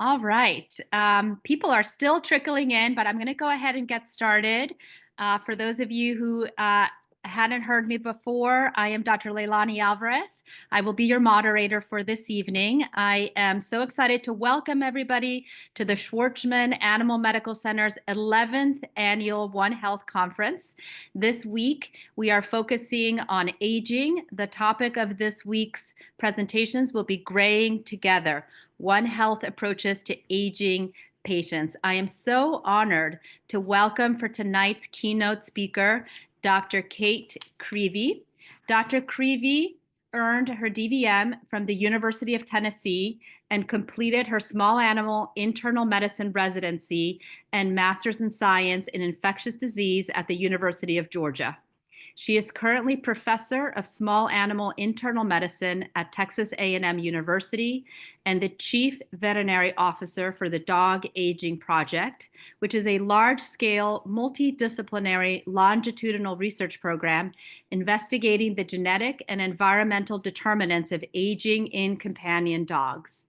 All right. People are still trickling in, but I'm going to go ahead and get started. For those of you who hadn't heard me before, I am Dr. Leilani Alvarez. I will be your moderator for this evening. I am so excited to welcome everybody to the Schwarzman Animal Medical Center's 11th Annual One Health Conference. This week, we are focusing on aging. The topic of this week's presentations will be Graying Together: One Health Approaches to Aging Patients. I am so honored to welcome for tonight's keynote speaker, Dr. Kate Creevy. Dr. Creevy earned her DVM from the University of Tennessee and completed her small animal internal medicine residency and master's in science in infectious disease at the University of Georgia. She is currently professor of small animal internal medicine at Texas A&M University and the chief veterinary officer for the Dog Aging Project, which is a large-scale, multidisciplinary longitudinal research program investigating the genetic and environmental determinants of aging in companion dogs.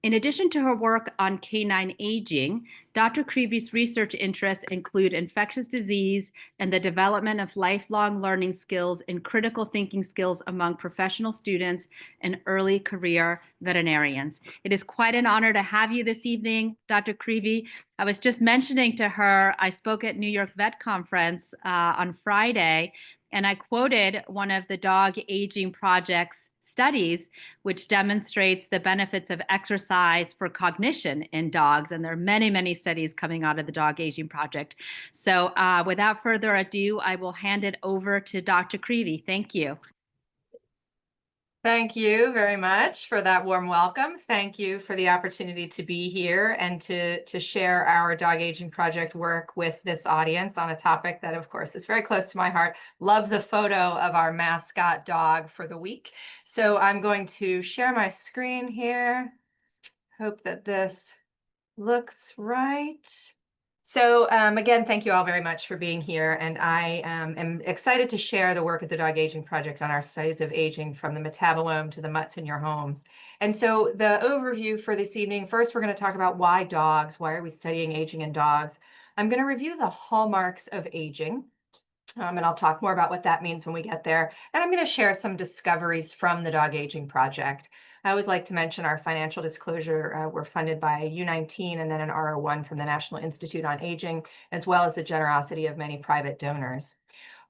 In addition to her work on canine aging, Dr. Creevy's research interests include infectious disease and the development of lifelong learning skills and critical thinking skills among professional students and early career veterinarians. It is quite an honor to have you this evening, Dr. Creevy. I was just mentioning to her, I spoke at New York Vet Conference on Friday, and I quoted one of the Dog Aging Project's studies, which demonstrates the benefits of exercise for cognition in dogs. And there are many, many studies coming out of the Dog Aging Project. So without further ado, I will hand it over to Dr. Creevy. Thank you. Thank you very much for that warm welcome. Thank you for the opportunity to be here and to share our Dog Aging Project work with this audience on a topic that, of course, is very close to my heart. Love the photo of our mascot dog for the week. So I'm going to share my screen here. Hope that this looks right. So again, thank you all very much for being here. And I am excited to share the work of the Dog Aging Project on our studies of aging from the metabolome to the mutts in your homes. And so the overview for this evening, first, we're going to talk about why dogs. Why are we studying aging in dogs? I'm going to review the hallmarks of aging. And I'll talk more about what that means when we get there. And I'm going to share some discoveries from the Dog Aging Project. I always like to mention our financial disclosure. We're funded by U19 and then an R01 from the National Institute on Aging, as well as the generosity of many private donors.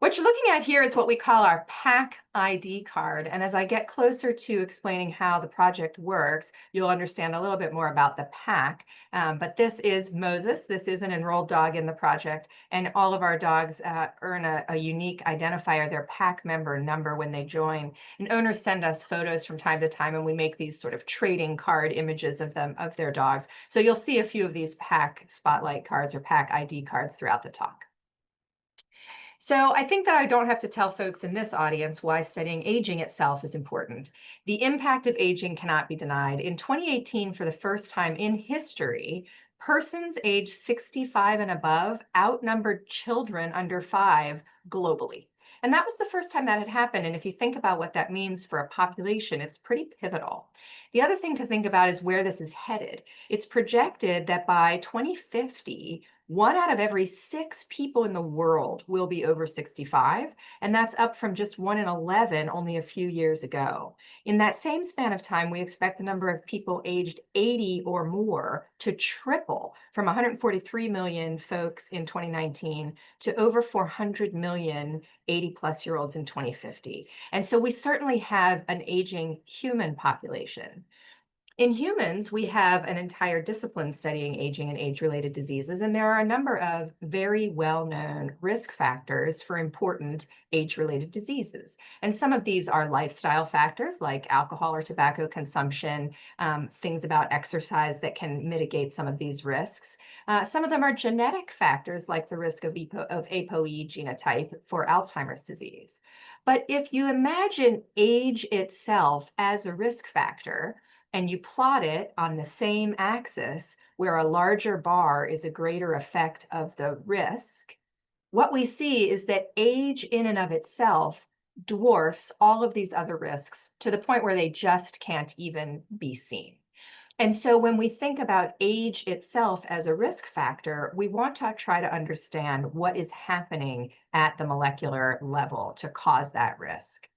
What you're looking at here is what we call our PAC ID card. And as I get closer to explaining how the project works, you'll understand a little bit more about the PAC. But this is Moses. This is an enrolled dog in the project. And all of our dogs earn a unique identifier, their PAC member number, when they join. And owners send us photos from time to time, and we make these sort of trading card images of them, of their dogs. So you'll see a few of these PAC spotlight cards or PAC ID cards throughout the talk. So I think that I don't have to tell folks in this audience why studying aging itself is important. The impact of aging cannot be denied. In 2018, for the first time in history, persons aged 65 and above outnumbered children under 5 globally. And that was the first time that had happened. And if you think about what that means for a population, it's pretty pivotal. The other thing to think about is where this is headed. It's projected that by 2050, 1 out of every 6 people in the world will be over 65, and that's up from just 1 in 11 only a few years ago. In that same span of time, we expect the number of people aged 80 or more to triple from 143 million folks in 2019 to over 400 million 80-plus-year-olds in 2050. And so we certainly have an aging human population. In humans, we have an entire discipline studying aging and age-related diseases, and there are a number of very well-known risk factors for important age-related diseases. And some of these are lifestyle factors like alcohol or tobacco consumption, things about exercise that can mitigate some of these risks. Some of them are genetic factors like the risk of ApoE genotype for Alzheimer's disease. But if you imagine age itself as a risk factor, and you plot it on the same axis where a larger bar is a greater effect of the risk, what we see is that age in and of itself dwarfs all of these other risks to the point where they just can't even be seen. And so when we think about age itself as a risk factor, we want to try to understand what is happening at the molecular level to cause that risk.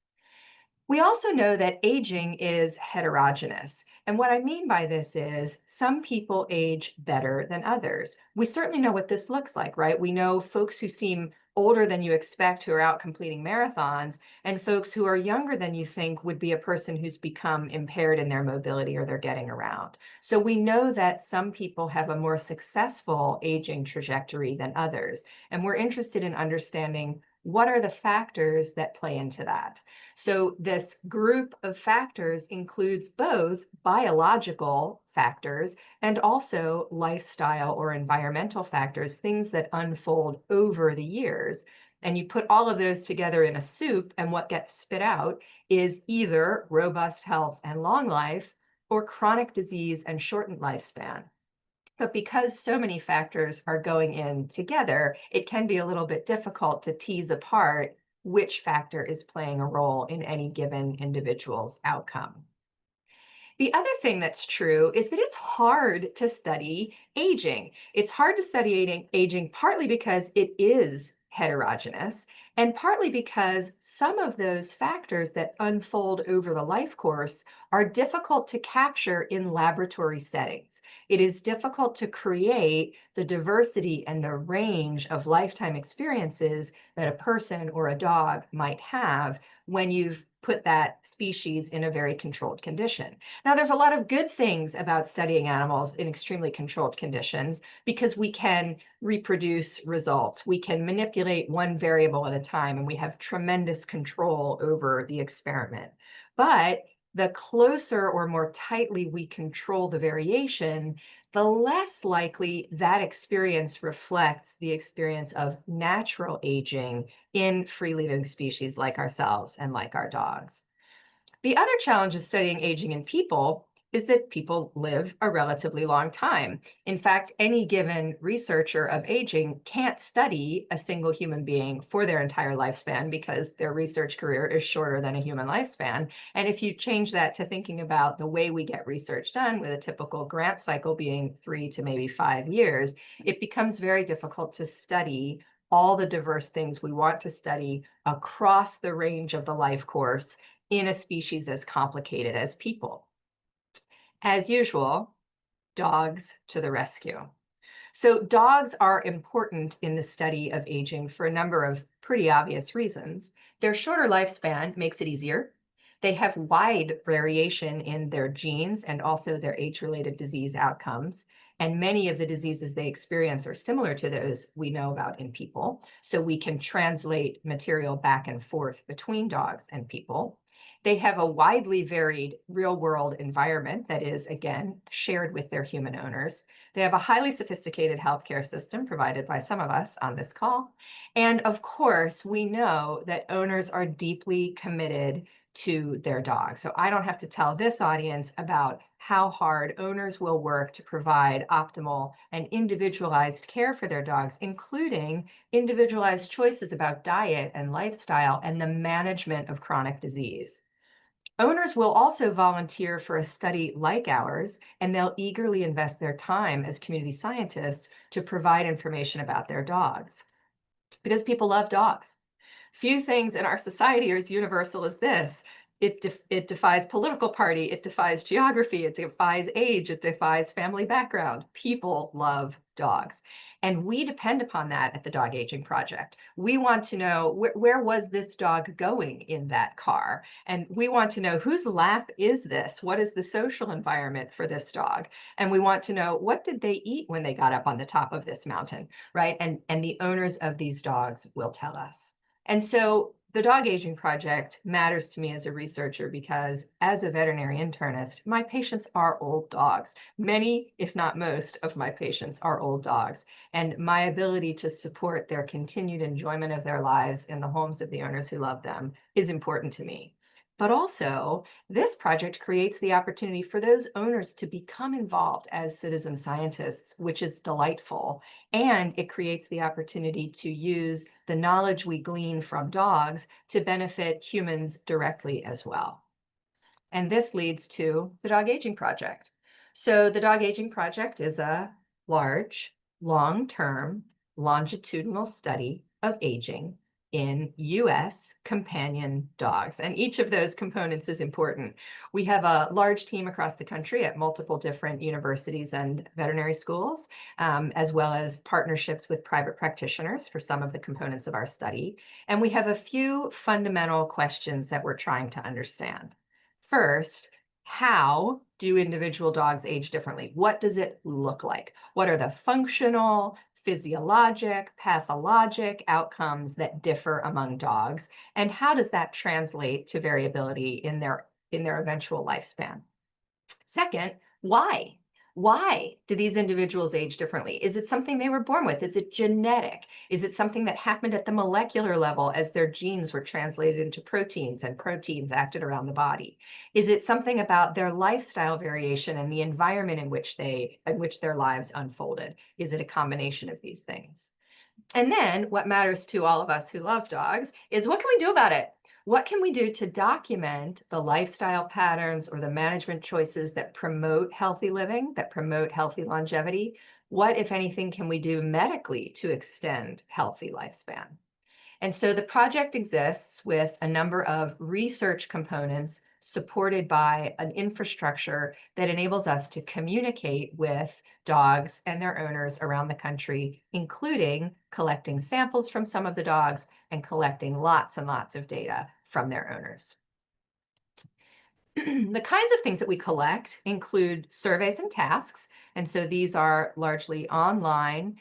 We also know that aging is heterogeneous. And what I mean by this is some people age better than others. We certainly know what this looks like, right? We know folks who seem older than you expect who are out completing marathons, and folks who are younger than you think would be a person who's become impaired in their mobility or they're getting around. So we know that some people have a more successful aging trajectory than others. And we're interested in understanding what are the factors that play into that. So this group of factors includes both biological factors and also lifestyle or environmental factors, things that unfold over the years. And you put all of those together in a soup, and what gets spit out is either robust health and long life or chronic disease and shortened lifespan. But because so many factors are going in together, it can be a little bit difficult to tease apart which factor is playing a role in any given individual's outcome. The other thing that's true is that it's hard to study aging. It's hard to study aging partly because it is heterogeneous, and partly because some of those factors that unfold over the life course are difficult to capture in laboratory settings. It is difficult to create the diversity and the range of lifetime experiences that a person or a dog might have when you've put that species in a very controlled condition. Now, there's a lot of good things about studying animals in extremely controlled conditions because we can reproduce results. We can manipulate one variable at a time, and we have tremendous control over the experiment. But the closer or more tightly we control the variation, the less likely that experience reflects the experience of natural aging in free living species like ourselves and like our dogs. The other challenge of studying aging in people is that people live a relatively long time. In fact, any given researcher of aging can't study a single human being for their entire lifespan because their research career is shorter than a human lifespan. And if you change that to thinking about the way we get research done, with a typical grant cycle being 3 to maybe 5 years, it becomes very difficult to study all the diverse things we want to study across the range of the life course in a species as complicated as people. As usual, dogs to the rescue. So dogs are important in the study of aging for a number of pretty obvious reasons. Their shorter lifespan makes it easier. They have wide variation in their genes and also their age-related disease outcomes. And many of the diseases they experience are similar to those we know about in people. So we can translate material back and forth between dogs and people. They have a widely varied real-world environment that is, again, shared with their human owners. They have a highly sophisticated healthcare system provided by some of us on this call. And of course, we know that owners are deeply committed to their dogs. So I don't have to tell this audience about how hard owners will work to provide optimal and individualized care for their dogs, including individualized choices about diet and lifestyle and the management of chronic disease. Owners will also volunteer for a study like ours, and they'll eagerly invest their time as community scientists to provide information about their dogs because people love dogs. Few things in our society are as universal as this. It defies political party, it defies geography, it defies age, it defies family background. People love dogs. And we depend upon that at the Dog Aging Project. We want to know where was this dog going in that car? And we want to know whose lap is this? What is the social environment for this dog? And we want to know, what did they eat when they got up on the top of this mountain, right? And the owners of these dogs will tell us. And so the Dog Aging Project matters to me as a researcher because as a veterinary internist, my patients are old dogs. Many, if not most, of my patients are old dogs. And my ability to support their continued enjoyment of their lives in the homes of the owners who love them is important to me. But also, this project creates the opportunity for those owners to become involved as citizen scientists, which is delightful. And it creates the opportunity to use the knowledge we glean from dogs to benefit humans directly as well. And this leads to the Dog Aging Project. So the Dog Aging Project is a large, long-term, longitudinal study of aging in US companion dogs. And each of those components is important. We have a large team across the country at multiple different universities and veterinary schools, as well as partnerships with private practitioners for some of the components of our study. And we have a few fundamental questions that we're trying to understand. First, how do individual dogs age differently? What does it look like? What are the functional, physiologic, pathologic outcomes that differ among dogs? And how does that translate to variability in their eventual lifespan? Second, why? Why do these individuals age differently? Is it something they were born with? Is it genetic? Is it something that happened at the molecular level as their genes were translated into proteins and proteins acted around the body? Is it something about their lifestyle variation and the environment in which their lives unfolded? Is it a combination of these things? And then what matters to all of us who love dogs is, what can we do about it? What can we do to document the lifestyle patterns or the management choices that promote healthy living, that promote healthy longevity? What, if anything, can we do medically to extend healthy lifespan? And so the project exists with a number of research components supported by an infrastructure that enables us to communicate with dogs and their owners around the country, including collecting samples from some of the dogs and collecting lots and lots of data from their owners. The kinds of things that we collect include surveys and tasks. And so these are largely online,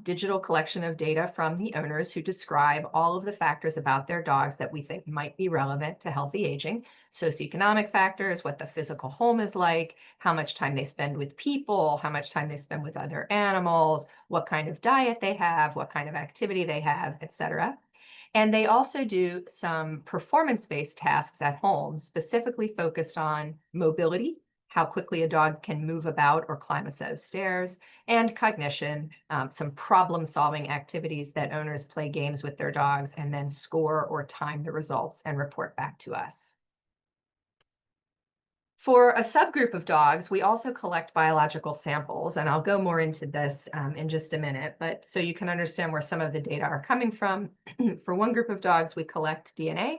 digital collection of data from the owners who describe all of the factors about their dogs that we think might be relevant to healthy aging. Socioeconomic factors, what the physical home is like, how much time they spend with people, how much time they spend with other animals, what kind of diet they have, what kind of activity they have, etc. And they also do some performance-based tasks at home, specifically focused on mobility, how quickly a dog can move about or climb a set of stairs, and cognition, some problem-solving activities that owners play games with their dogs and then score or time the results and report back to us. For a subgroup of dogs, we also collect biological samples, and I'll go more into this in just a minute, but so you can understand where some of the data are coming from. For one group of dogs, we collect DNA.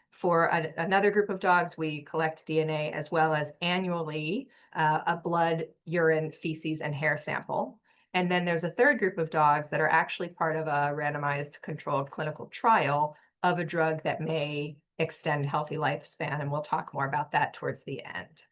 For another group of dogs, we collect DNA as well as annually a blood, urine, feces, and hair sample. And then there's a third group of dogs that are actually part of a randomized controlled clinical trial of a drug that may extend healthy lifespan, and we'll talk more about that towards the end.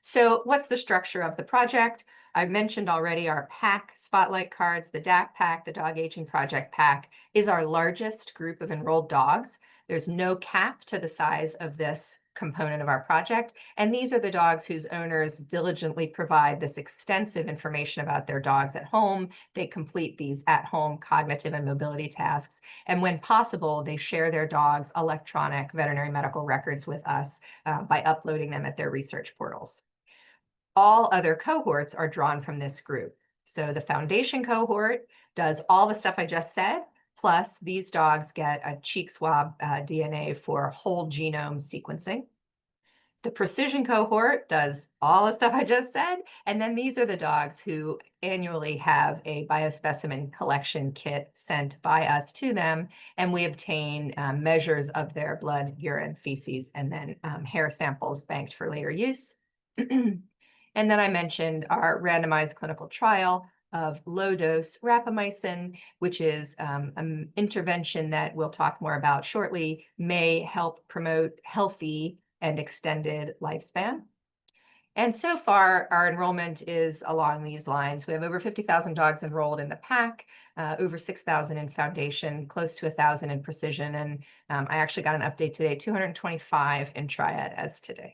So what's the structure of the project? I've mentioned already our PAC spotlight cards. The DAC PAC, the Dog Aging Project PAC, is our largest group of enrolled dogs. There's no cap to the size of this component of our project. And these are the dogs whose owners diligently provide this extensive information about their dogs at home. They complete these at-home cognitive and mobility tasks. And when possible, they share their dogs' electronic veterinary medical records with us by uploading them at their research portals. All other cohorts are drawn from this group. So the foundation cohort does all the stuff I just said, plus these dogs get a cheek swab DNA for whole genome sequencing. The precision cohort does all the stuff I just said, and then these are the dogs who annually have a biospecimen collection kit sent by us to them, and we obtain measures of their blood, urine, feces, and then hair samples banked for later use. And then I mentioned our randomized clinical trial of low-dose rapamycin, which is an intervention that we'll talk more about shortly, may help promote healthy and extended lifespan. And so far, our enrollment is along these lines. We have over 50,000 dogs enrolled in the PAC, over 6,000 in foundation, close to 1,000 in precision. And I actually got an update today, 225 in triad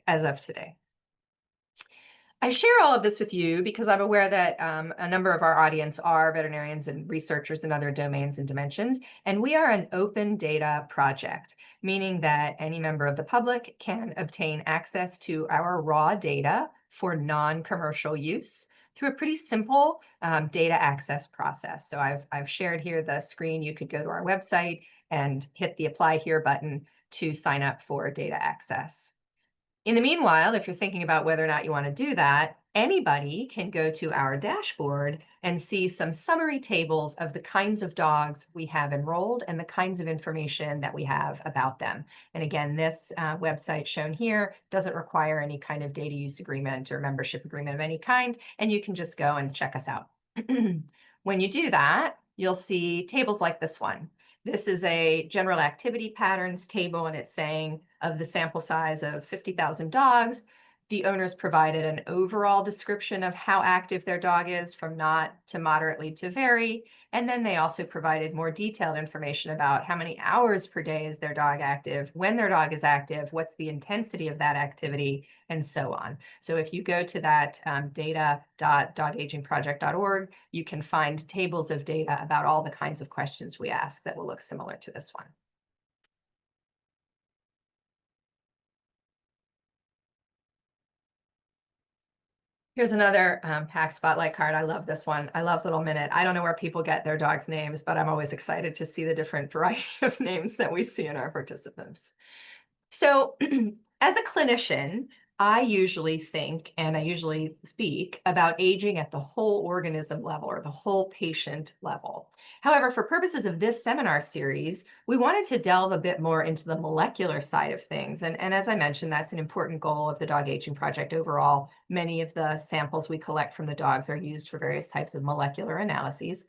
as of today. I share all of this with you because I'm aware that a number of our audience are veterinarians and researchers in other domains and dimensions, and we are an open data project, meaning that any member of the public can obtain access to our raw data for non-commercial use through a pretty simple data access process. So I've shared here the screen. You could go to our website and hit the Apply Here button to sign up for data access. In the meanwhile, if you're thinking about whether or not you want to do that, anybody can go to our dashboard and see some summary tables of the kinds of dogs we have enrolled and the kinds of information that we have about them. And again, this website shown here doesn't require any kind of data use agreement or membership agreement of any kind, and you can just go and check us out. When you do that, you'll see tables like this one. This is a general activity patterns table, and it's saying of the sample size of 50,000 dogs, the owners provided an overall description of how active their dog is, from not to moderately to very. And then they also provided more detailed information about how many hours per day is their dog active, when their dog is active, what's the intensity of that activity, and so on. So if you go to that data.dogagingproject.org, you can find tables of data about all the kinds of questions we ask that will look similar to this one. Here's another PAC Spotlight card. I love this one. I love Little Minute. I don't know where people get their dogs' names, but I'm always excited to see the different variety of names that we see in our participants. So as a clinician, I usually think and I usually speak about aging at the whole organism level or the whole patient level. However, for purposes of this seminar series, we wanted to delve a bit more into the molecular side of things. And as I mentioned, that's an important goal of the Dog Aging Project overall. Many of the samples we collect from the dogs are used for various types of molecular analyses.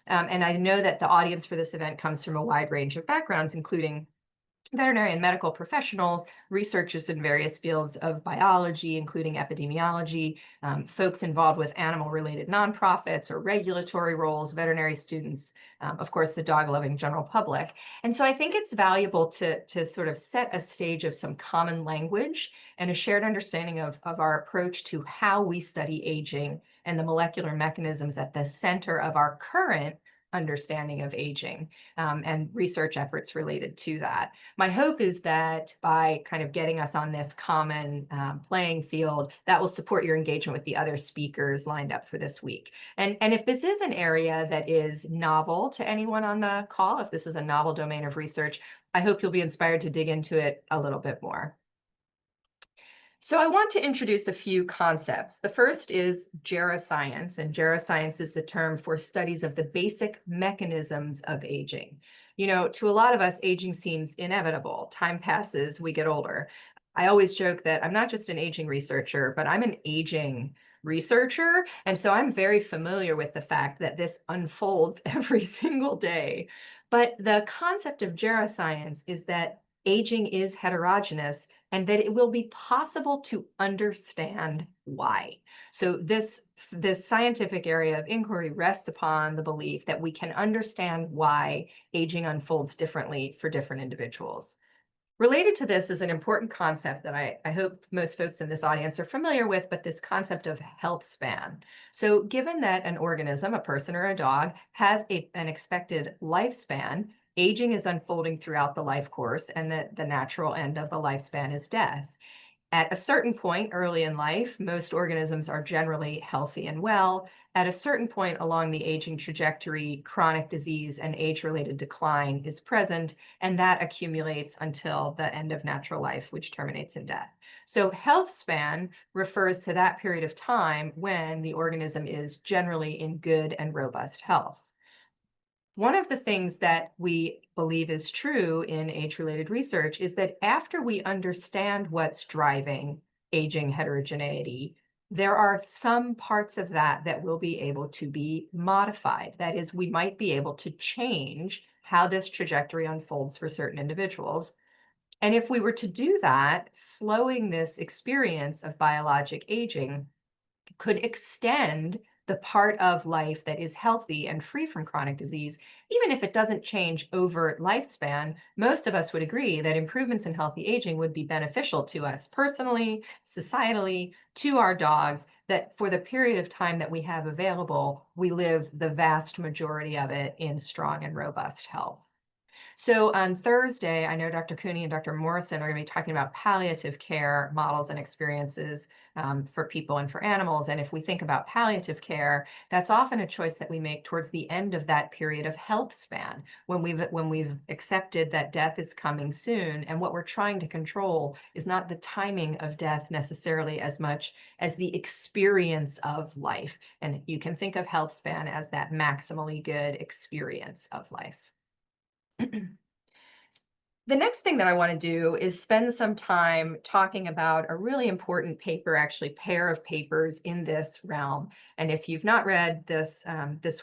And I know that the audience for this event comes from a wide range of backgrounds, including veterinary and medical professionals, researchers in various fields of biology, including epidemiology, folks involved with animal-related nonprofits or regulatory roles, veterinary students, of course, the dog-loving general public. And so I think it's valuable to sort of set a stage of some common language and a shared understanding of our approach to how we study aging and the molecular mechanisms at the center of our current understanding of aging and research efforts related to that. My hope is that by kind of getting us on this common playing field, that will support your engagement with the other speakers lined up for this week. And if this is an area that is novel to anyone on the call, if this is a novel domain of research, I hope you'll be inspired to dig into it a little bit more. So I want to introduce a few concepts. The first is geroscience, and geroscience is the term for studies of the basic mechanisms of aging. You know, to a lot of us, aging seems inevitable. Time passes, we get older. I always joke that I'm not just an aging researcher, but I'm an aging researcher. And so I'm very familiar with the fact that this unfolds every single day. But the concept of geroscience is that aging is heterogeneous and that it will be possible to understand why. So this scientific area of inquiry rests upon the belief that we can understand why aging unfolds differently for different individuals. Related to this is an important concept that I hope most folks in this audience are familiar with, but this concept of health span. So given that an organism, a person or a dog, has an expected lifespan, aging is unfolding throughout the life course, and that the natural end of the lifespan is death. At a certain point early in life, most organisms are generally healthy and well. At a certain point along the aging trajectory, chronic disease and age-related decline is present, and that accumulates until the end of natural life, which terminates in death. So health span refers to that period of time when the organism is generally in good and robust health. One of the things that we believe is true in age-related research is that after we understand what's driving aging heterogeneity, there are some parts of that that will be able to be modified. That is, we might be able to change how this trajectory unfolds for certain individuals. And if we were to do that, slowing this experience of biologic aging could extend the part of life that is healthy and free from chronic disease. Even if it doesn't change over lifespan, most of us would agree that improvements in healthy aging would be beneficial to us personally, societally, to our dogs, that for the period of time that we have available, we live the vast majority of it in strong and robust health. So on Thursday, I know Dr. Cooney and Dr. Morrison are going to be talking about palliative care models and experiences for people and for animals. And if we think about palliative care, that's often a choice that we make towards the end of that period of health span, when we've accepted that death is coming soon. And what we're trying to control is not the timing of death necessarily as much as the experience of life. And you can think of health span as that maximally good experience of life. The next thing that I want to do is spend some time talking about a really important paper, actually pair of papers in this realm. And if you've not read this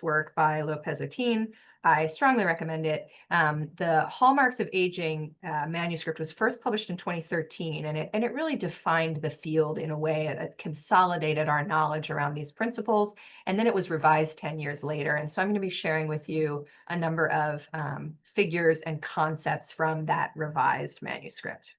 work by Lopez-Otin, I strongly recommend it. The Hallmarks of Aging manuscript was first published in 2013, and it really defined the field in a way that consolidated our knowledge around these principles. And then it was revised 10 years later. And so I'm going to be sharing with you a number of figures and concepts from that revised manuscript.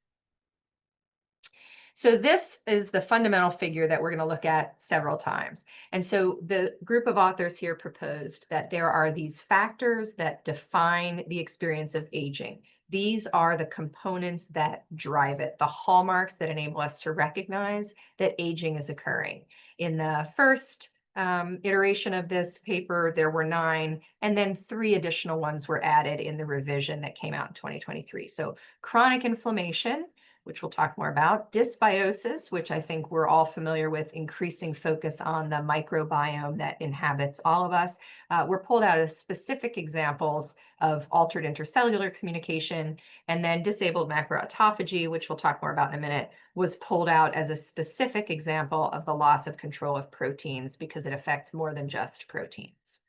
So this is the fundamental figure that we're going to look at several times. And so the group of authors here proposed that there are these factors that define the experience of aging. These are the components that drive it, the hallmarks that enable us to recognize that aging is occurring. In the first iteration of this paper, there were 9, and then 3 additional ones were added in the revision that came out in 2023. So chronic inflammation, which we'll talk more about, dysbiosis, which I think we're all familiar with, increasing focus on the microbiome that inhabits all of us. We're pulled out as specific examples of altered intercellular communication, and then disabled macroautophagy, which we'll talk more about in a minute, was pulled out as a specific example of the loss of control of proteins because it affects more than just proteins.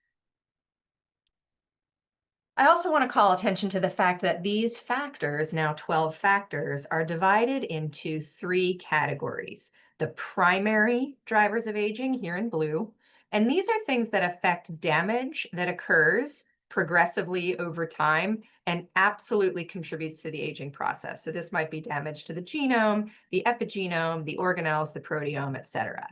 I also want to call attention to the fact that these factors, now 12 factors, are divided into 3 categories. The primary drivers of aging, here in blue, and these are things that affect damage that occurs progressively over time and absolutely contributes to the aging process. So this might be damage to the genome, the epigenome, the organelles, the proteome, etc.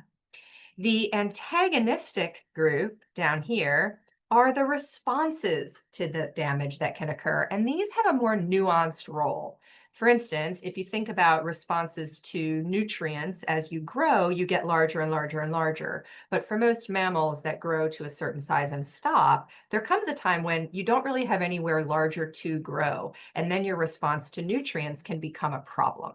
The antagonistic group down here are the responses to the damage that can occur, and these have a more nuanced role. For instance, if you think about responses to nutrients, as you grow, you get larger and larger and larger. But for most mammals that grow to a certain size and stop, there comes a time when you don't really have anywhere larger to grow, and then your response to nutrients can become a problem.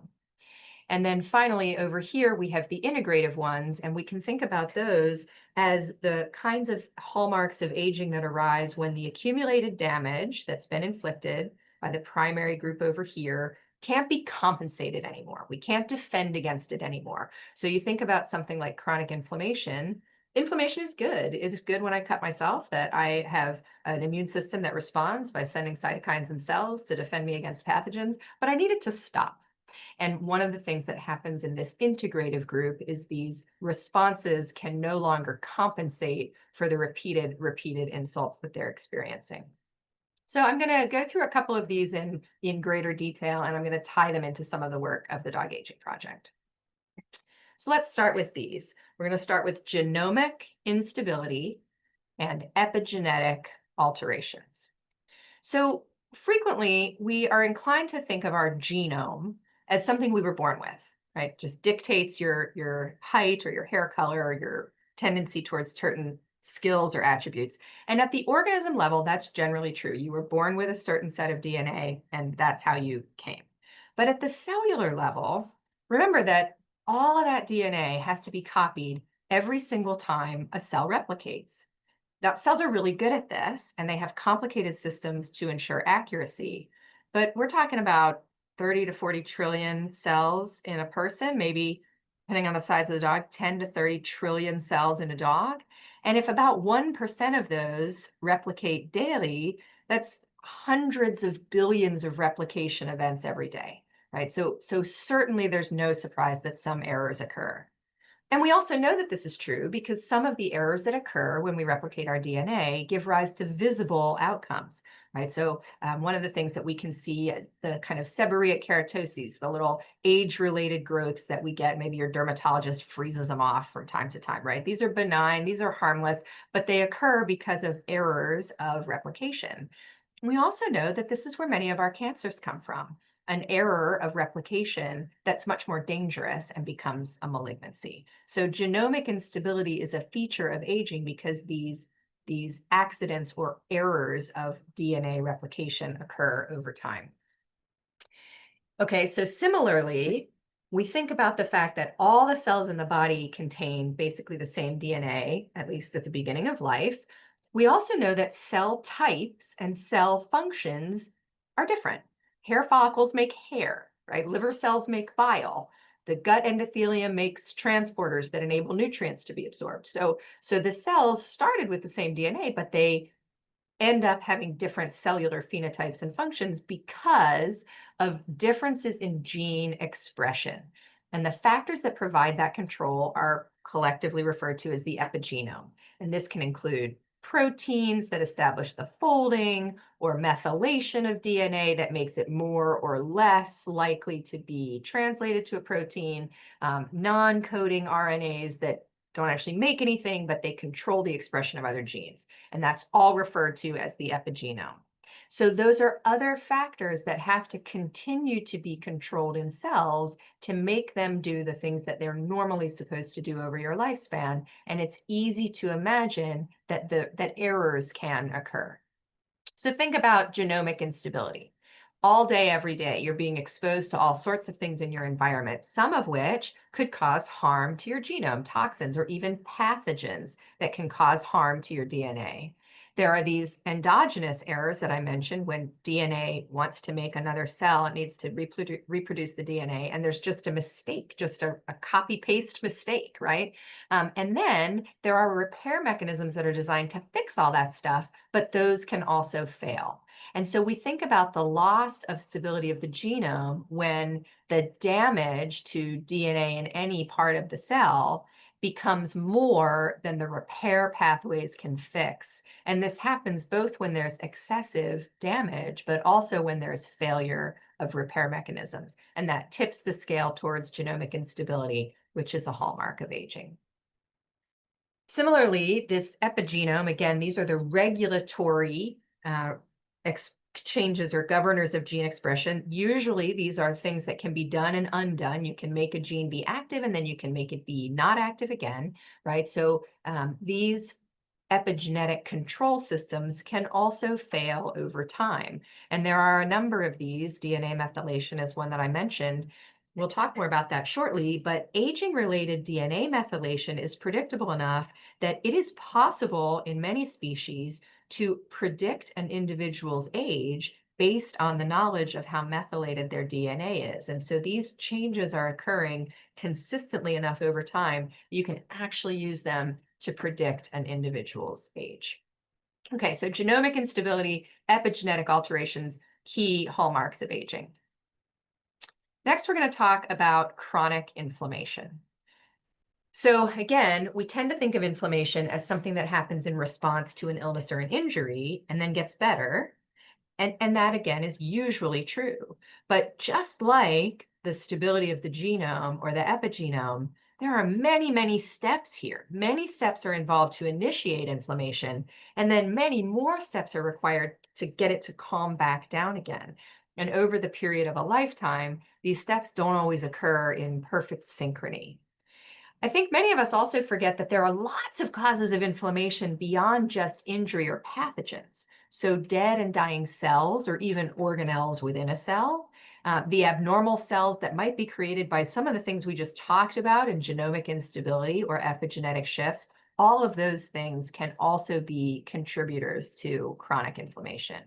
And then finally, over here, we have the integrative ones, and we can think about those as the kinds of hallmarks of aging that arise when the accumulated damage that's been inflicted by the primary group over here can't be compensated anymore. We can't defend against it anymore. So you think about something like chronic inflammation. Inflammation is good. It's good when I cut myself, that I have an immune system that responds by sending cytokines and cells to defend me against pathogens, but I need it to stop. And one of the things that happens in this integrative group is these responses can no longer compensate for the repeated insults that they're experiencing. So I'm going to go through a couple of these in greater detail, and I'm going to tie them into some of the work of the Dog Aging Project. So let's start with these. We're going to start with genomic instability and epigenetic alterations. So frequently, we are inclined to think of our genome as something we were born with, right? Just dictates your height or your hair color or your tendency towards certain skills or attributes. And at the organism level, that's generally true. You were born with a certain set of DNA, and that's how you came. But at the cellular level, remember that all of that DNA has to be copied every single time a cell replicates. Now, cells are really good at this, and they have complicated systems to ensure accuracy. But we're talking about 30 to 40 trillion cells in a person, maybe, depending on the size of the dog, 10 to 30 trillion cells in a dog. And if about 1% of those replicate daily, that's hundreds of billions of replication events every day, right? So certainly there's no surprise that some errors occur. And we also know that this is true because some of the errors that occur when we replicate our DNA give rise to visible outcomes, right? So one of the things that we can see, the kind of seborrheic keratoses, the little age-related growths that we get, maybe your dermatologist freezes them off from time to time, right? These are benign, these are harmless, but they occur because of errors of replication. We also know that this is where many of our cancers come from, an error of replication that's much more dangerous and becomes a malignancy. So genomic instability is a feature of aging because these accidents or errors of DNA replication occur over time. Okay, so similarly, we think about the fact that all the cells in the body contain basically the same DNA, at least at the beginning of life. We also know that cell types and cell functions are different. Hair follicles make hair, right? Liver cells make bile. The gut endothelium makes transporters that enable nutrients to be absorbed. So the cells started with the same DNA, but they end up having different cellular phenotypes and functions because of differences in gene expression. And the factors that provide that control are collectively referred to as the epigenome. And this can include proteins that establish the folding or methylation of DNA that makes it more or less likely to be translated to a protein, non-coding RNAs that don't actually make anything, but they control the expression of other genes. And that's all referred to as the epigenome. So those are other factors that have to continue to be controlled in cells to make them do the things that they're normally supposed to do over your lifespan. And it's easy to imagine that that errors can occur. So think about genomic instability. All day, every day, you're being exposed to all sorts of things in your environment, some of which could cause harm to your genome, toxins, or even pathogens that can cause harm to your DNA. There are these endogenous errors that I mentioned when DNA wants to make another cell, it needs to reproduce the DNA, and there's just a mistake, just a copy paste mistake, right? And then there are repair mechanisms that are designed to fix all that stuff, but those can also fail. And so we think about the loss of stability of the genome when the damage to DNA in any part of the cell becomes more than the repair pathways can fix. And this happens both when there's excessive damage, but also when there's failure of repair mechanisms. And that tips the scale towards genomic instability, which is a hallmark of aging. Similarly, this epigenome, again, these are the regulatory changes or governors of gene expression. Usually these are things that can be done and undone. You can make a gene be active and then you can make it be not active again, right? So these epigenetic control systems can also fail over time. And there are a number of these. DNA methylation is one that I mentioned. We'll talk more about that shortly, but aging-related DNA methylation is predictable enough that it is possible in many species to predict an individual's age based on the knowledge of how methylated their DNA is. And so these changes are occurring consistently enough over time, you can actually use them to predict an individual's age. Okay, so genomic instability, epigenetic alterations, key hallmarks of aging. Next, we're going to talk about chronic inflammation. So again, we tend to think of inflammation as something that happens in response to an illness or an injury and then gets better. And that again is usually true. But just like the stability of the genome or the epigenome, there are many, many steps here. Many steps are involved to initiate inflammation, and then many more steps are required to get it to calm back down again. And over the period of a lifetime, these steps don't always occur in perfect synchrony. I think many of us also forget that there are lots of causes of inflammation beyond just injury or pathogens. So dead and dying cells or even organelles within a cell, the abnormal cells that might be created by some of the things we just talked about in genomic instability or epigenetic shifts, all of those things can also be contributors to chronic inflammation.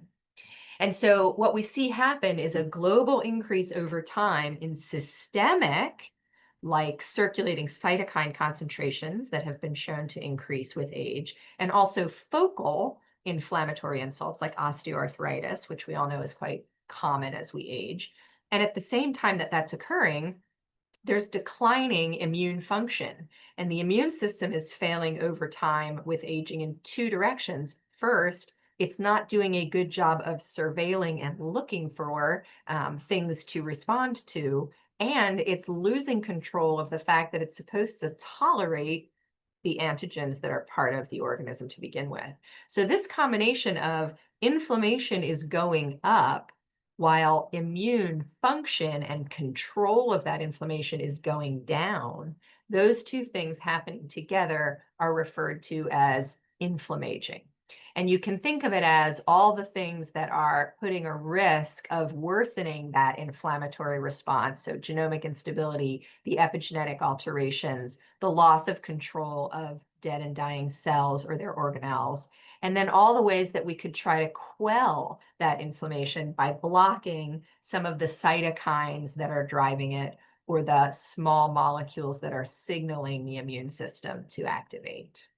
And so what we see happen is a global increase over time in systemic, like circulating cytokine concentrations that have been shown to increase with age, and also focal inflammatory insults like osteoarthritis, which we all know is quite common as we age. And at the same time that that's occurring, there's declining immune function, and the immune system is failing over time with aging in two directions. First, it's not doing a good job of surveilling and looking for things to respond to, and it's losing control of the fact that it's supposed to tolerate the antigens that are part of the organism to begin with. So this combination of inflammation is going up while immune function and control of that inflammation is going down, those two things happening together are referred to as inflammaging. And you can think of it as all the things that are putting a risk of worsening that inflammatory response. So genomic instability, the epigenetic alterations, the loss of control of dead and dying cells or their organelles, and then all the ways that we could try to quell that inflammation by blocking some of the cytokines that are driving it or the small molecules that are signaling the immune system to activate.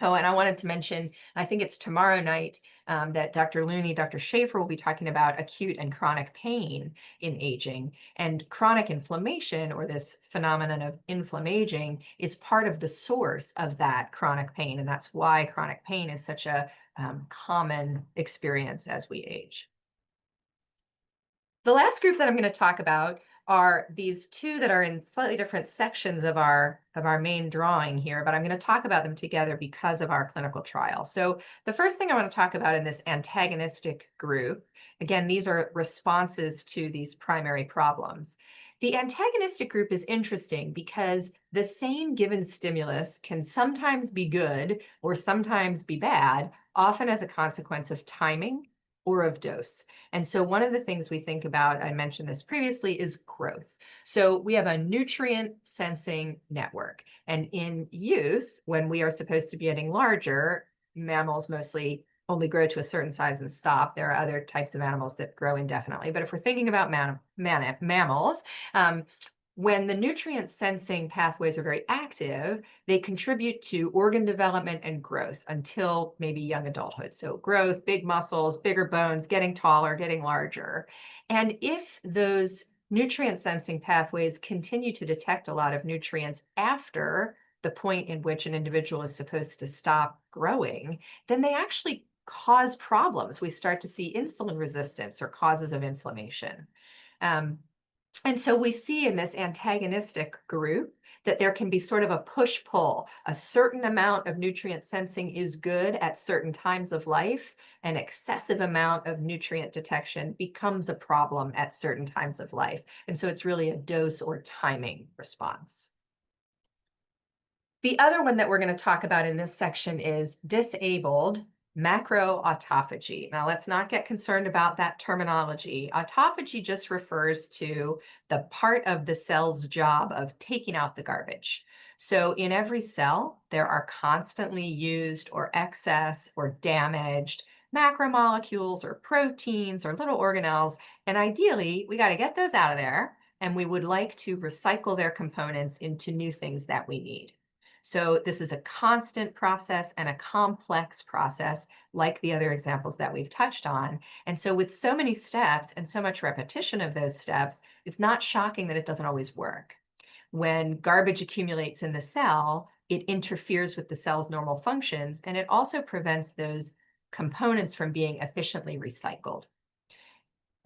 Oh, and I wanted to mention, I think it's tomorrow night that Dr. Looney, Dr. Schaefer will be talking about acute and chronic pain in aging. And chronic inflammation, or this phenomenon of inflammaging, is part of the source of that chronic pain. And that's why chronic pain is such a common experience as we age. The last group that I'm going to talk about are these two that are in slightly different sections of our main drawing here, but I'm going to talk about them together because of our clinical trial. So the first thing I want to talk about in this antagonistic group, again, these are responses to these primary problems. The antagonistic group is interesting because the same given stimulus can sometimes be good or sometimes be bad, often as a consequence of timing or of dose. And so one of the things we think about, I mentioned this previously, is growth. So we have a nutrient sensing network. And in youth, when we are supposed to be getting larger, mammals mostly only grow to a certain size and stop. There are other types of animals that grow indefinitely. But if we're thinking about mammals, when the nutrient sensing pathways are very active, they contribute to organ development and growth until maybe young adulthood. So growth, big muscles, bigger bones, getting taller, getting larger. And if those nutrient sensing pathways continue to detect a lot of nutrients after the point in which an individual is supposed to stop growing, then they actually cause problems. We start to see insulin resistance or causes of inflammation. And so we see in this antagonistic group that there can be sort of a push-pull. A certain amount of nutrient sensing is good at certain times of life. An excessive amount of nutrient detection becomes a problem at certain times of life. And so it's really a dose or timing response. The other one that we're going to talk about in this section is disabled macroautophagy. Now, let's not get concerned about that terminology. Autophagy just refers to the part of the cell's job of taking out the garbage. So in every cell, there are constantly used or excess or damaged macromolecules or proteins or little organelles. And ideally, we got to get those out of there. And we would like to recycle their components into new things that we need. So this is a constant process and a complex process, like the other examples that we've touched on. And so with so many steps and so much repetition of those steps, it's not shocking that it doesn't always work. When garbage accumulates in the cell, it interferes with the cell's normal functions, and it also prevents those components from being efficiently recycled.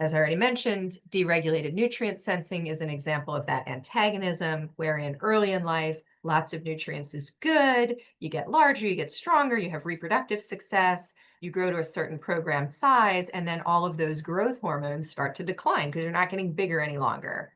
As I already mentioned, deregulated nutrient sensing is an example of that antagonism, wherein early in life, lots of nutrients is good. You get larger, you get stronger, you have reproductive success, you grow to a certain programmed size, and then all of those growth hormones start to decline because you're not getting bigger any longer.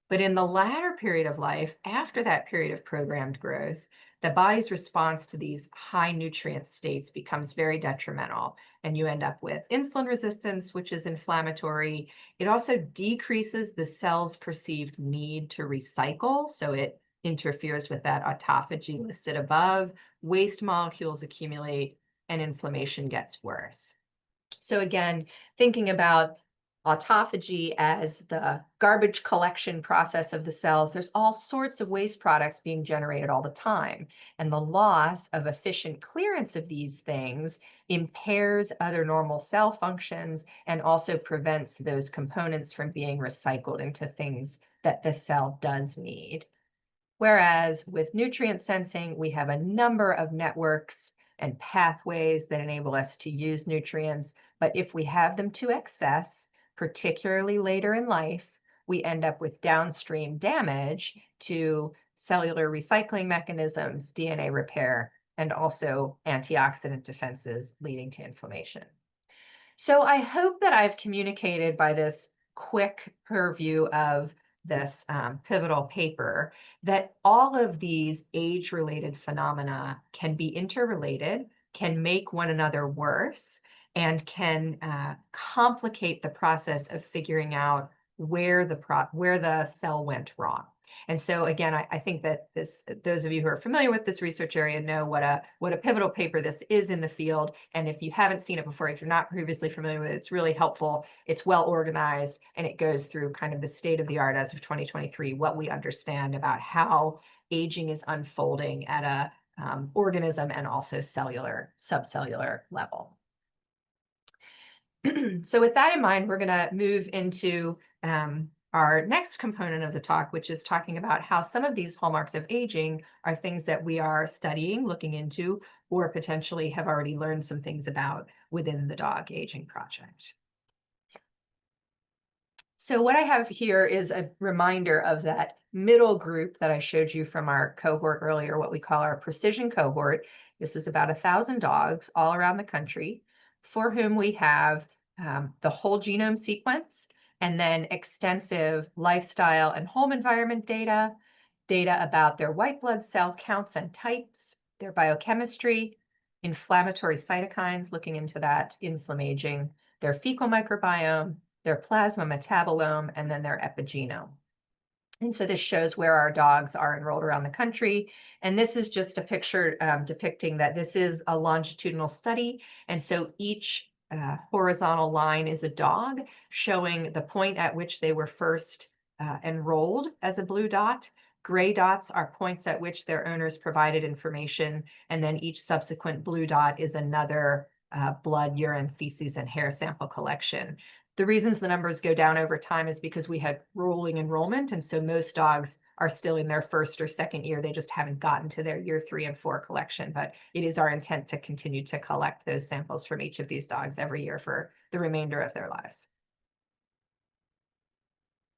But in the latter period of life, after that period of programmed growth, the body's response to these high nutrient states becomes very detrimental. And you end up with insulin resistance, which is inflammatory. It also decreases the cell's perceived need to recycle. So it interferes with that autophagy listed above. Waste molecules accumulate and inflammation gets worse. So again, thinking about autophagy as the garbage collection process of the cells, there's all sorts of waste products being generated all the time. And the loss of efficient clearance of these things impairs other normal cell functions and also prevents those components from being recycled into things that the cell does need. Whereas with nutrient sensing, we have a number of networks and pathways that enable us to use nutrients. But if we have them to excess, particularly later in life, we end up with downstream damage to cellular recycling mechanisms, DNA repair, and also antioxidant defenses leading to inflammation. So I hope that I've communicated by this quick purview of this pivotal paper that all of these age-related phenomena can be interrelated, can make one another worse, and can complicate the process of figuring out where the cell went wrong. And so again, I think that those of you who are familiar with this research area know what a pivotal paper this is in the field. And if you haven't seen it before, if you're not previously familiar with it, it's really helpful. It's well organized, and it goes through kind of the state of the art as of 2023, what we understand about how aging is unfolding at a organism and also subcellular level. So with that in mind, we're going to move into our next component of the talk, which is talking about how some of these hallmarks of aging are things that we are studying, looking into, or potentially have already learned some things about within the Dog Aging Project. So what I have here is a reminder of that middle group that I showed you from our cohort earlier, what we call our precision cohort. This is about 1,000 dogs all around the country for whom we have the whole genome sequence, and then extensive lifestyle and home environment data about their white blood cell counts and types, their biochemistry, inflammatory cytokines, looking into that inflammaging, their fecal microbiome, their plasma metabolome, and then their epigenome. And so this shows where our dogs are enrolled around the country. And this is just a picture depicting that this is a longitudinal study. And so each horizontal line is a dog showing the point at which they were first enrolled as a blue dot. Gray dots are points at which their owners provided information. And then each subsequent blue dot is another blood, urine, feces, and hair sample collection. The reasons the numbers go down over time is because we had rolling enrollment. And so most dogs are still in their first or second year. They just haven't gotten to their year 3 and 4 collection. But it is our intent to continue to collect those samples from each of these dogs every year for the remainder of their lives.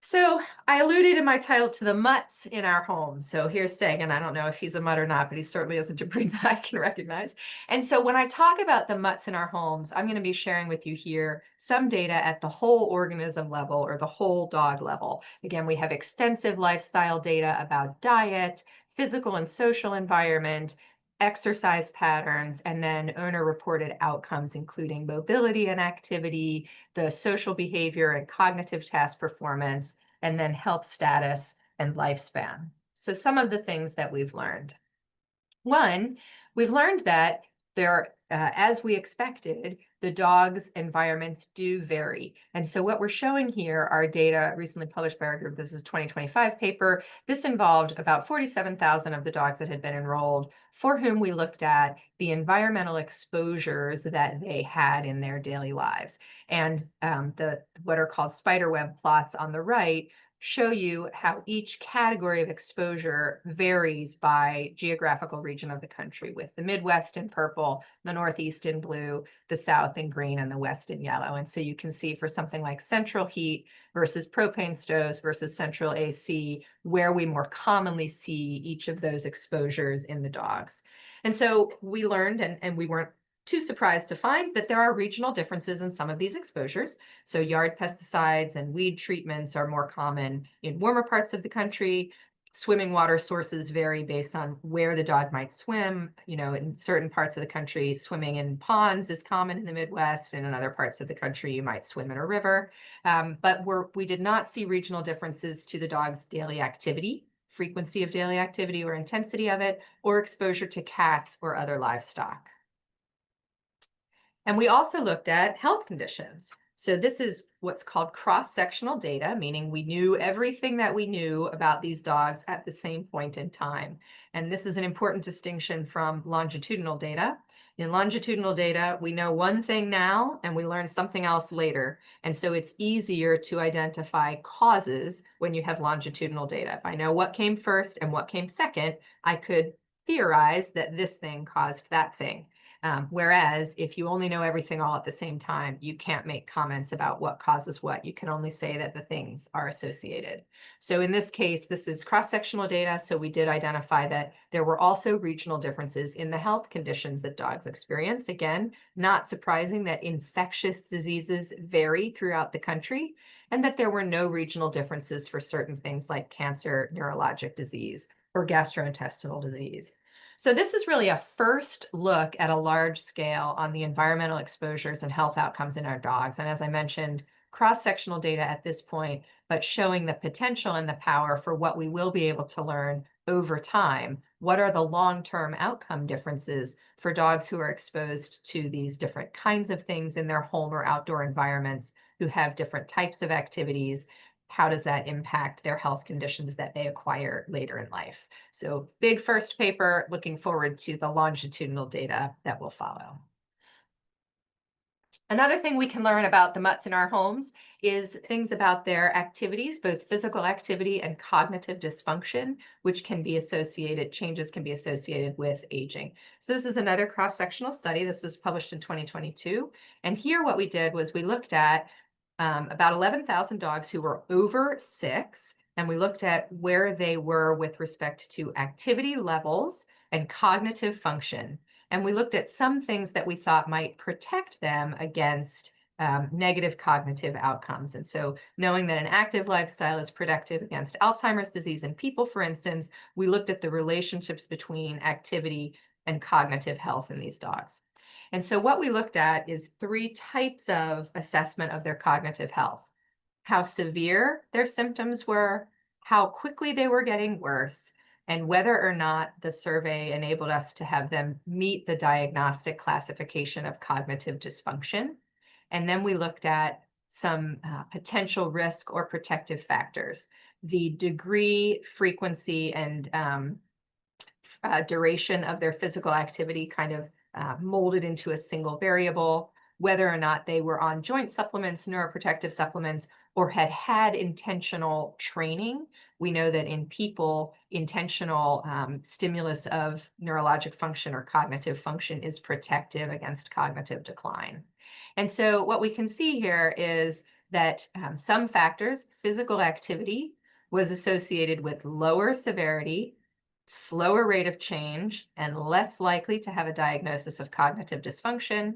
So I alluded in my title to the mutts in our home. So here's Seg, and I don't know if he's a mutt or not, but he certainly isn't a breed that I can recognize. And so when I talk about the mutts in our homes, I'm going to be sharing with you here some data at the whole organism level or the whole dog level. Again, we have extensive lifestyle data about diet, physical and social environment, exercise patterns, and then owner-reported outcomes, including mobility and activity, the social behavior and cognitive task performance, and then health status and lifespan. So some of the things that we've learned. One, we've learned that as we expected, the dog's environments do vary. And so what we're showing here are data recently published by our group. This is a 2025 paper. This involved about 47,000 of the dogs that had been enrolled for whom we looked at the environmental exposures that they had in their daily lives. And what are called spiderweb plots on the right show you how each category of exposure varies by geographical region of the country, with the Midwest in purple, the Northeast in blue, the South in green, and the West in yellow. And so you can see for something like central heat versus propane stoves versus central AC, where we more commonly see each of those exposures in the dogs. And so we learned, and we weren't too surprised to find that there are regional differences in some of these exposures. So yard pesticides and weed treatments are more common in warmer parts of the country. Swimming water sources vary based on where the dog might swim. You know, in certain parts of the country, swimming in ponds is common in the Midwest, and in other parts of the country, you might swim in a river. But we did not see regional differences to the dog's daily activity, frequency of daily activity or intensity of it, or exposure to cats or other livestock. And we also looked at health conditions. So this is what's called cross-sectional data, meaning we knew everything that we knew about these dogs at the same point in time. And this is an important distinction from longitudinal data. In longitudinal data, we know one thing now and we learn something else later. And so it's easier to identify causes when you have longitudinal data. If I know what came first and what came second, I could theorize that this thing caused that thing. Whereas if you only know everything all at the same time, you can't make comments about what causes what. You can only say that the things are associated. So in this case, this is cross-sectional data. So we did identify that there were also regional differences in the health conditions that dogs experience. Again, not surprising that infectious diseases vary throughout the country, and that there were no regional differences for certain things like cancer, neurologic disease, or gastrointestinal disease. So this is really a first look at a large scale on the environmental exposures and health outcomes in our dogs. And as I mentioned, cross-sectional data at this point, but showing the potential and the power for what we will be able to learn over time. What are the long-term outcome differences for dogs who are exposed to these different kinds of things in their home or outdoor environments, who have different types of activities? How does that impact their health conditions that they acquire later in life? So big first paper, looking forward to the longitudinal data that will follow. Another thing we can learn about the mutts in our homes is things about their activities, both physical activity and cognitive dysfunction, which can be associated, changes can be associated with aging. So this is another cross-sectional study. This was published in 2022. And here what we did was we looked at about 11,000 dogs who were over 6, and we looked at where they were with respect to activity levels and cognitive function. And we looked at some things that we thought might protect them against negative cognitive outcomes. And so knowing that an active lifestyle is protective against Alzheimer's disease in people, for instance, we looked at the relationships between activity and cognitive health in these dogs. And so what we looked at is 3 types of assessment of their cognitive health: how severe their symptoms were, how quickly they were getting worse, and whether or not the survey enabled us to have them meet the diagnostic classification of cognitive dysfunction. And then we looked at some potential risk or protective factors: the degree, frequency, and duration of their physical activity kind of molded into a single variable, whether or not they were on joint supplements, neuroprotective supplements, or had had intentional training. We know that in people, intentional stimulus of neurologic function or cognitive function is protective against cognitive decline. And so what we can see here is that some factors, physical activity, was associated with lower severity, slower rate of change, and less likely to have a diagnosis of cognitive dysfunction.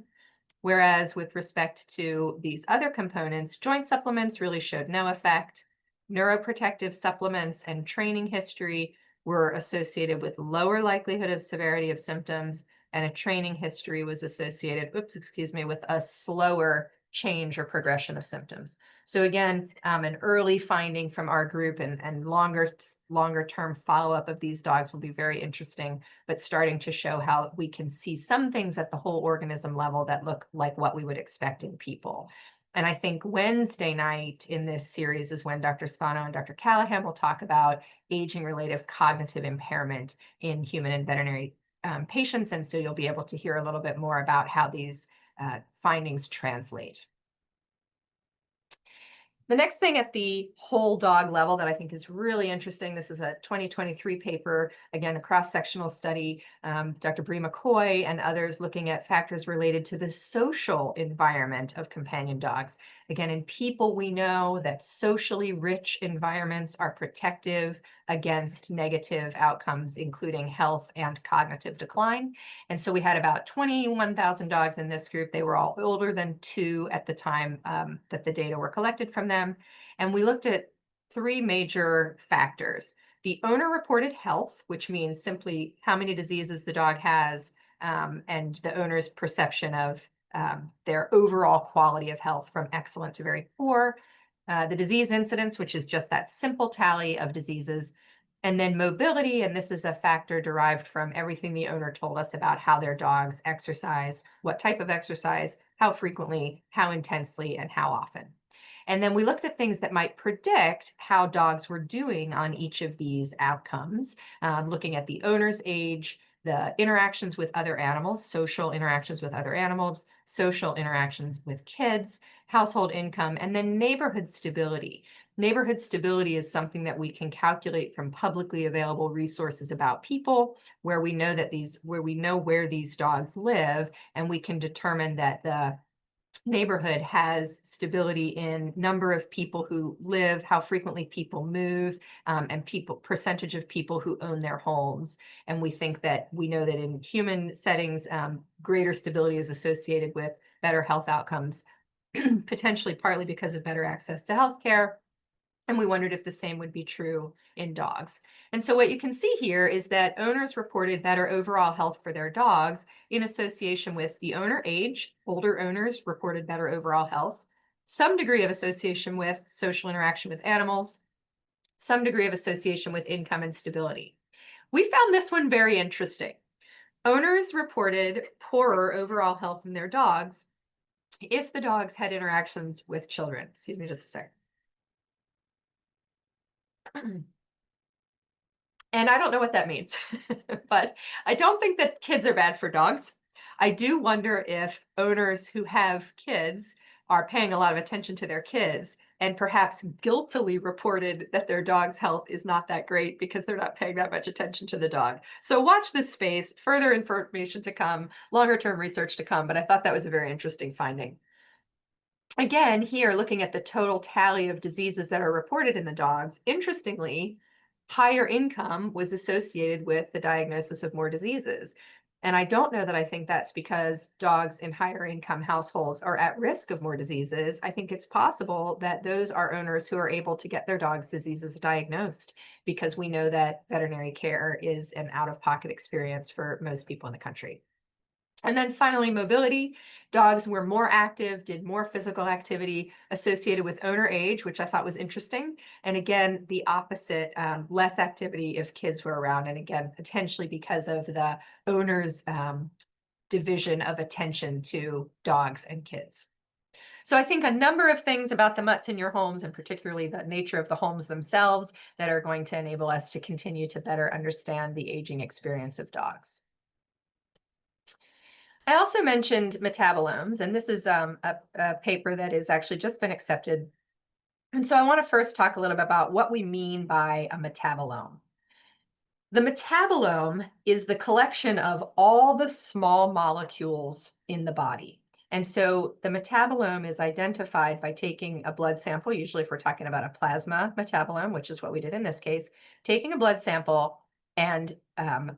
Whereas with respect to these other components, joint supplements really showed no effect. Neuroprotective supplements and training history were associated with lower likelihood of severity of symptoms, and a training history was associated, with a slower change or progression of symptoms. So again, an early finding from our group, and longer term follow-up of these dogs will be very interesting, but starting to show how we can see some things at the whole organism level that look like what we would expect in people. And I think Wednesday night in this series is when Dr. Spano and Dr. Callahan will talk about aging-related cognitive impairment in human and veterinary patients. And so you'll be able to hear a little bit more about how these findings translate. The next thing at the whole dog level that I think is really interesting, this is a 2023 paper, again, a cross-sectional study, Dr. Bree McCoy and others looking at factors related to the social environment of companion dogs. Again, in people, we know that socially rich environments are protective against negative outcomes, including health and cognitive decline. And so we had about 21,000 dogs in this group. They were all older than 2 at the time that the data were collected from them. And we looked at 3 major factors: the owner-reported health, which means simply how many diseases the dog has, and the owner's perception of their overall quality of health from excellent to very poor. The disease incidence, which is just that simple tally of diseases. And then mobility, and this is a factor derived from everything the owner told us about how their dogs exercise, what type of exercise, how frequently, how intensely, and how often. And then we looked at things that might predict how dogs were doing on each of these outcomes, looking at the owner's age, the interactions with other animals, social interactions with other animals, social interactions with kids, household income, and then neighborhood stability. Neighborhood stability is something that we can calculate from publicly available resources about people, where we know where these dogs live, and we can determine that the neighborhood has stability in number of people who live, how frequently people move, and percentage of people who own their homes. And we know that in human settings, greater stability is associated with better health outcomes, potentially partly because of better access to healthcare. And we wondered if the same would be true in dogs. And so what you can see here is that owners reported better overall health for their dogs in association with the owner age. Older owners reported better overall health, some degree of association with social interaction with animals, some degree of association with income and stability. We found this one very interesting. Owners reported poorer overall health in their dogs if the dogs had interactions with children. Excuse me just a second. And I don't know what that means, but I don't think that kids are bad for dogs. I do wonder if owners who have kids are paying a lot of attention to their kids and perhaps guiltily reported that their dog's health is not that great because they're not paying that much attention to the dog. So watch this space, further information to come, longer term research to come, but I thought that was a very interesting finding. Again, here looking at the total tally of diseases that are reported in the dogs, interestingly, higher income was associated with the diagnosis of more diseases. And I don't know that I think that's because dogs in higher income households are at risk of more diseases. I think it's possible that those are owners who are able to get their dog's diseases diagnosed, because we know that veterinary care is an out-of-pocket experience for most people in the country. And then finally, mobility. Dogs were more active, did more physical activity associated with owner age, which I thought was interesting. And again, the opposite, less activity if kids were around. And again, potentially because of the owner's division of attention to dogs and kids. So I think a number of things about the mutts in your homes, and particularly the nature of the homes themselves, that are going to enable us to continue to better understand the aging experience of dogs. I also mentioned metabolomes, and this is a paper that has actually just been accepted. And so I want to first talk a little bit about what we mean by a metabolome. The metabolome is the collection of all the small molecules in the body. And so the metabolome is identified by taking a blood sample, usually if we're talking about a plasma metabolome, which is what we did in this case, taking a blood sample and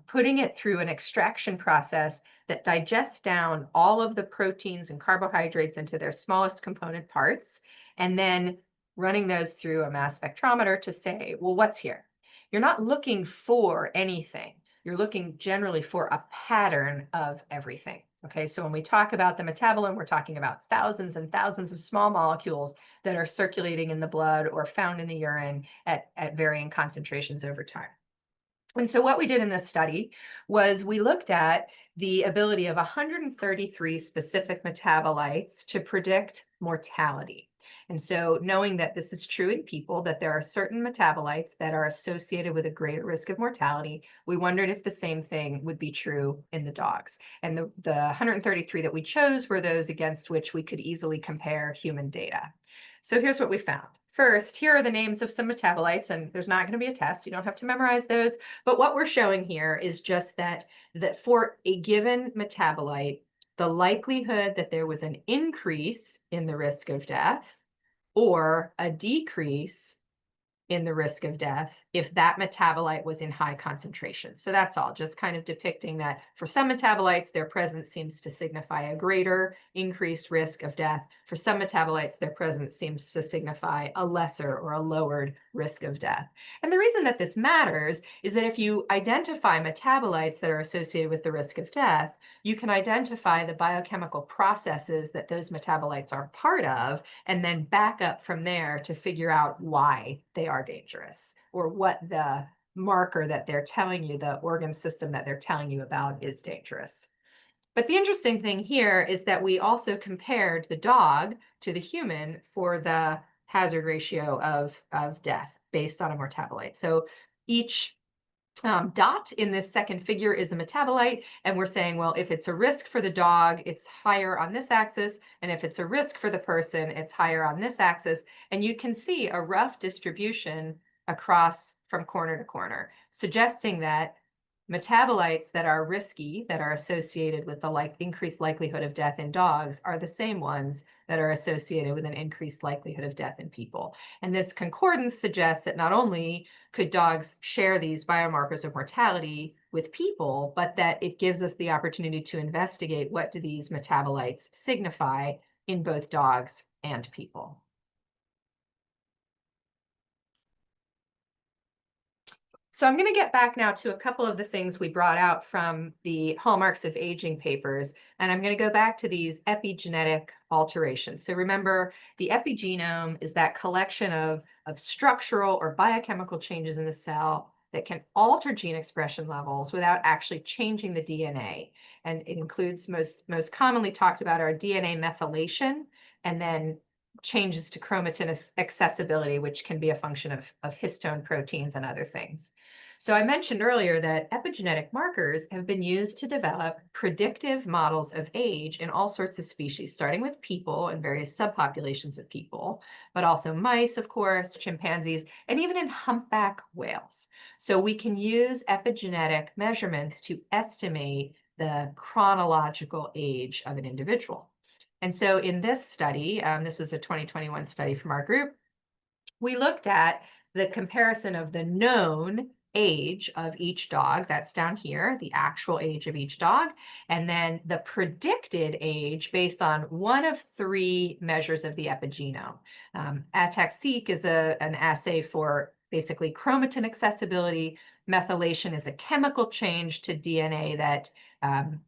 putting it through an extraction process that digests down all of the proteins and carbohydrates into their smallest component parts, and then running those through a mass spectrometer to say, well, what's here? You're not looking for anything. You're looking generally for a pattern of everything. Okay, so when we talk about the metabolome, we're talking about thousands and thousands of small molecules that are circulating in the blood or found in the urine at varying concentrations over time. And so what we did in this study was we looked at the ability of 133 specific metabolites to predict mortality. And so knowing that this is true in people, that there are certain metabolites that are associated with a greater risk of mortality, we wondered if the same thing would be true in the dogs. And the 133 that we chose were those against which we could easily compare human data. So here's what we found. First, here are the names of some metabolites, and there's not going to be a test. You don't have to memorize those. But what we're showing here is just that for a given metabolite, the likelihood that there was an increase in the risk of death or a decrease in the risk of death if that metabolite was in high concentration. So that's all, just kind of depicting that for some metabolites, their presence seems to signify a greater increased risk of death. For some metabolites, their presence seems to signify a lesser or a lowered risk of death. And the reason that this matters is that if you identify metabolites that are associated with the risk of death, you can identify the biochemical processes that those metabolites are part of, and then back up from there to figure out why they are dangerous, or what the marker that they're telling you, the organ system that they're telling you about, is dangerous. But the interesting thing here is that we also compared the dog to the human for the hazard ratio of death based on a metabolite. So each dot in this second figure is a metabolite, and we're saying, well, if it's a risk for the dog, it's higher on this axis, and if it's a risk for the person, it's higher on this axis. And you can see a rough distribution across from corner to corner, suggesting that metabolites that are risky, that are associated with the increased likelihood of death in dogs, are the same ones that are associated with an increased likelihood of death in people. And this concordance suggests that not only could dogs share these biomarkers of mortality with people, but that it gives us the opportunity to investigate what do these metabolites signify in both dogs and people. So I'm going to get back now to a couple of the things we brought out from the Hallmarks of Aging papers, and I'm going to go back to these epigenetic alterations. So remember, the epigenome is that collection of structural or biochemical changes in the cell that can alter gene expression levels without actually changing the DNA. And it includes most commonly talked about our DNA methylation, and then changes to chromatin accessibility, which can be a function of histone proteins and other things. So I mentioned earlier that epigenetic markers have been used to develop predictive models of age in all sorts of species, starting with people and various subpopulations of people, but also mice, of course, chimpanzees, and even in humpback whales. So we can use epigenetic measurements to estimate the chronological age of an individual. And so in this study, this was a 2021 study from our group, we looked at the comparison of the known age of each dog, that's down here, the actual age of each dog, and then the predicted age based on one of three measures of the epigenome. ATAC-seq is an assay for basically chromatin accessibility. Methylation is a chemical change to DNA that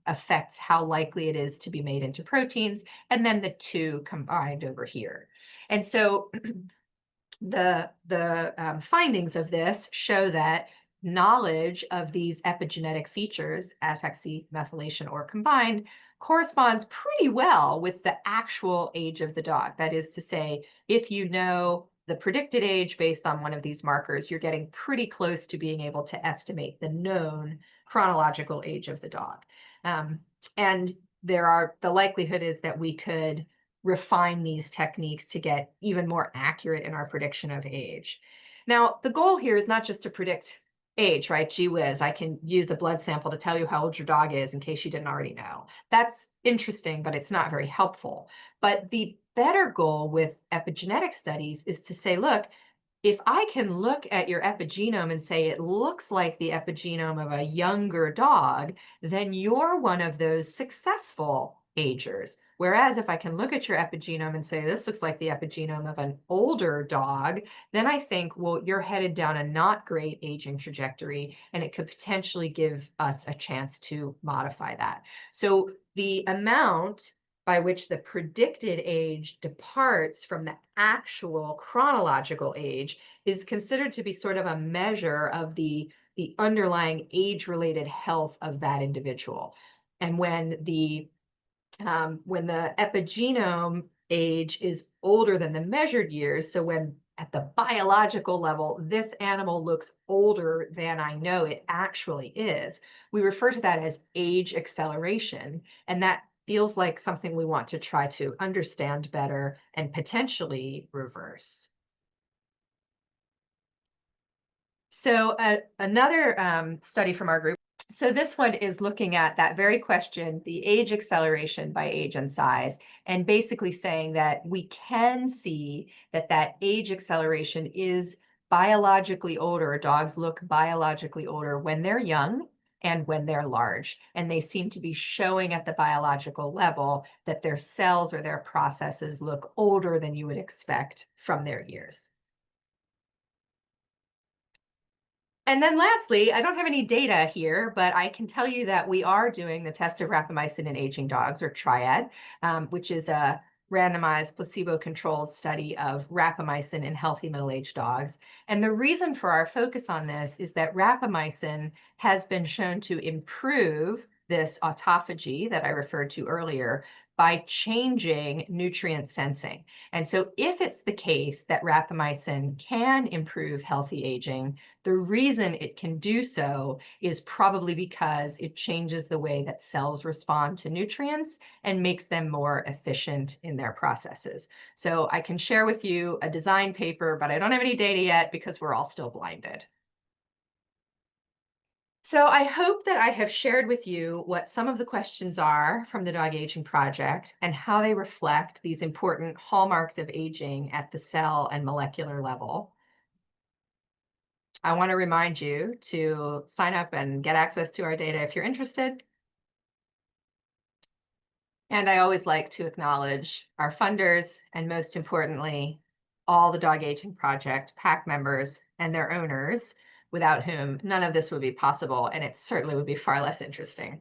affects how likely it is to be made into proteins, and then the two combined over here. And so the findings of this show that knowledge of these epigenetic features, ataxia, methylation, or combined, corresponds pretty well with the actual age of the dog. That is to say, if you know the predicted age based on one of these markers, you're getting pretty close to being able to estimate the known chronological age of the dog. And the likelihood is that we could refine these techniques to get even more accurate in our prediction of age. Now, the goal here is not just to predict age, right? Gee whiz, I can use a blood sample to tell you how old your dog is in case you didn't already know. That's interesting, but it's not very helpful. But the better goal with epigenetic studies is to say, look, if I can look at your epigenome and say it looks like the epigenome of a younger dog, then you're one of those successful agers. Whereas if I can look at your epigenome and say this looks like the epigenome of an older dog, then I think, well, you're headed down a not great aging trajectory, and it could potentially give us a chance to modify that. So the amount by which the predicted age departs from the actual chronological age is considered to be sort of a measure of the underlying age-related health of that individual. And when the epigenome age is older than the measured years, so when at the biological level, this animal looks older than I know it actually is, we refer to that as age acceleration. And that feels like something we want to try to understand better and potentially reverse. So another study from our group. So this one is looking at that very question, the age acceleration by age and size, and basically saying that we can see that that age acceleration is biologically older. Dogs look biologically older when they're young and when they're large. And they seem to be showing at the biological level that their cells or their processes look older than you would expect from their years. And then lastly, I don't have any data here, but I can tell you that we are doing the test of rapamycin in aging dogs, or TRIAD, which is a randomized placebo-controlled study of rapamycin in healthy middle-aged dogs. And the reason for our focus on this is that rapamycin has been shown to improve this autophagy that I referred to earlier by changing nutrient sensing. And so if it's the case that rapamycin can improve healthy aging, the reason it can do so is probably because it changes the way that cells respond to nutrients and makes them more efficient in their processes. So I can share with you a design paper, but I don't have any data yet because we're all still blinded. So I hope that I have shared with you what some of the questions are from the Dog Aging Project and how they reflect these important hallmarks of aging at the cell and molecular level. I want to remind you to sign up and get access to our data if you're interested. And I always like to acknowledge our funders and, most importantly, all the Dog Aging Project PAC members and their owners, without whom none of this would be possible, and it certainly would be far less interesting.